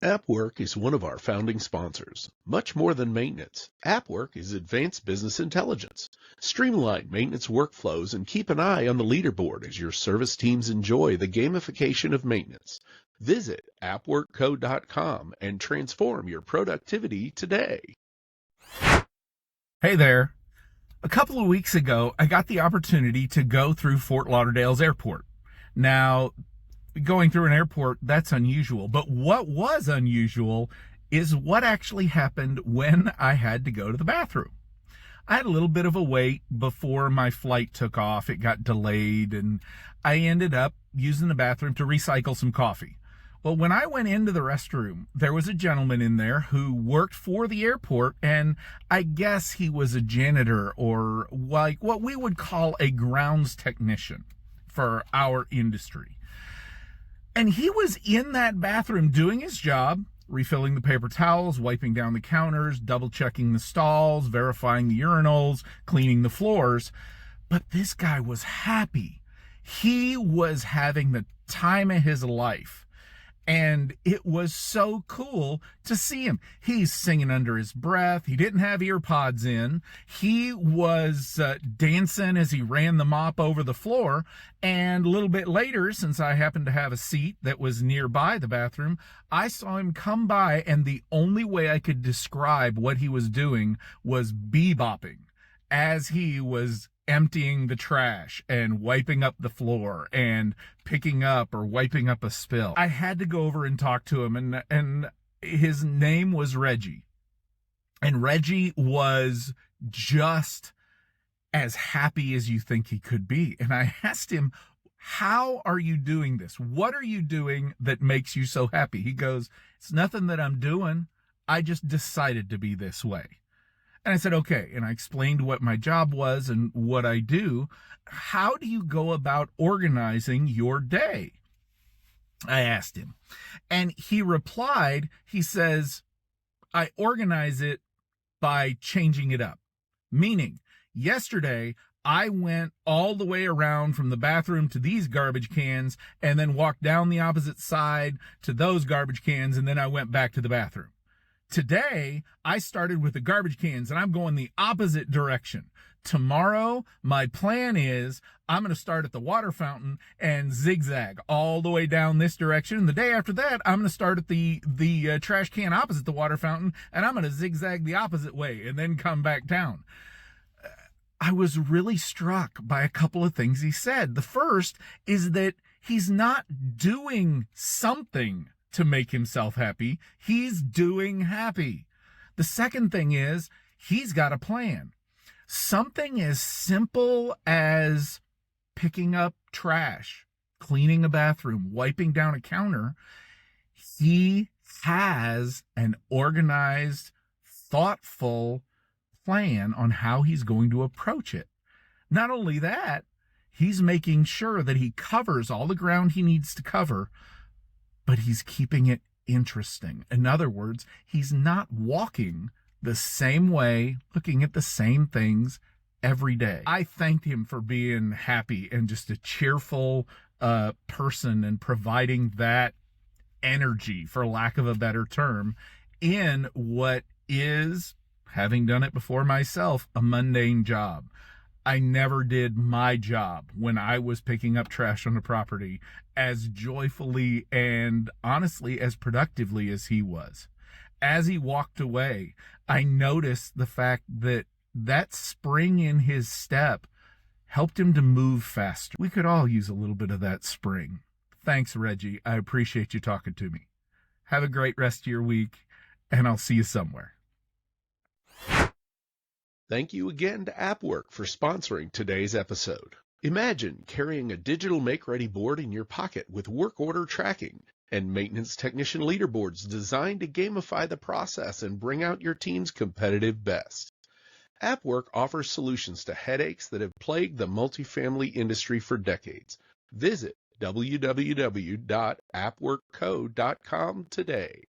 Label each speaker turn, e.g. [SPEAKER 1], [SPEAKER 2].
[SPEAKER 1] AppWork is one of our founding sponsors. Much more than maintenance, AppWork is advanced business intelligence. Streamline maintenance workflows and keep an eye on the leaderboard as your service teams enjoy the gamification of maintenance. Visit appworkco.com and transform your productivity today.
[SPEAKER 2] Hey there. A couple of weeks ago, I got the opportunity to go through Fort Lauderdale's airport. Now, going through an airport, that's unusual. But what was unusual is what actually happened when I had to go to the bathroom. I had a little bit of a wait before my flight took off. It got delayed, and I ended up using the bathroom to recycle some coffee. Well, when I went into the restroom, there was a gentleman in there who worked for the airport, and I guess he was a janitor or like what we would call a grounds technician for our industry. And he was in that bathroom doing his job, refilling the paper towels, wiping down the counters, double-checking the stalls, verifying the urinals, cleaning the floors. But this guy was happy. He was having the time of his life. And it was so cool to see him. He's singing under his breath. He didn't have ear pods in. He was dancing as he ran the mop over the floor. And a little bit later, since I happened to have a seat that was nearby the bathroom, I saw him come by, and the only way I could describe what he was doing was bebopping as he was emptying the trash and wiping up the floor and picking up or wiping up a spill. I had to go over and talk to him, and his name was Reggie. And Reggie was just as happy as you think he could be. And I asked him, how are you doing this? What are you doing that makes you so happy? He goes, it's nothing that I'm doing. I just decided to be this way. And I said, okay. And I explained what my job was and what I do. How do you go about organizing your day? I asked him. And he replied, he says, I organize it by changing it up. Meaning, yesterday, I went all the way around from the bathroom to these garbage cans and then walked down the opposite side to those garbage cans, and then I went back to the bathroom. Today, I started with the garbage cans, and I'm going the opposite direction. Tomorrow, my plan is I'm going to start at the water fountain and zigzag all the way down this direction. And the day after that, I'm going to start at the trash can opposite the water fountain, and I'm going to zigzag the opposite way and then come back down. I was really struck by a couple of things he said. The first is that he's not doing something to make himself happy. He's doing happy. The second thing is he's got a plan. Something as simple as picking up trash, cleaning a bathroom, wiping down a counter. He has an organized, thoughtful plan on how he's going to approach it. Not only that, he's making sure that he covers all the ground he needs to cover, but he's keeping it interesting. In other words, he's not walking the same way, looking at the same things every day. I thanked him for being happy and just a cheerful person and providing that energy, for lack of a better term, in what is, having done it before myself, a mundane job. I never did my job when I was picking up trash on the property as joyfully and honestly as productively as he was. As he walked away, I noticed the fact that that spring in his step helped him to move faster. We could all use a little bit of that spring. Thanks, Reggie. I appreciate you talking to me. Have a great rest of your week, and I'll see you somewhere.
[SPEAKER 1] Thank you again to AppWork for sponsoring today's episode. Imagine carrying a digital make-ready board in your pocket with work order tracking and maintenance technician leaderboards designed to gamify the process and bring out your team's competitive best. AppWork offers solutions to headaches that have plagued the multifamily industry for decades. Visit www.appworkco.com today.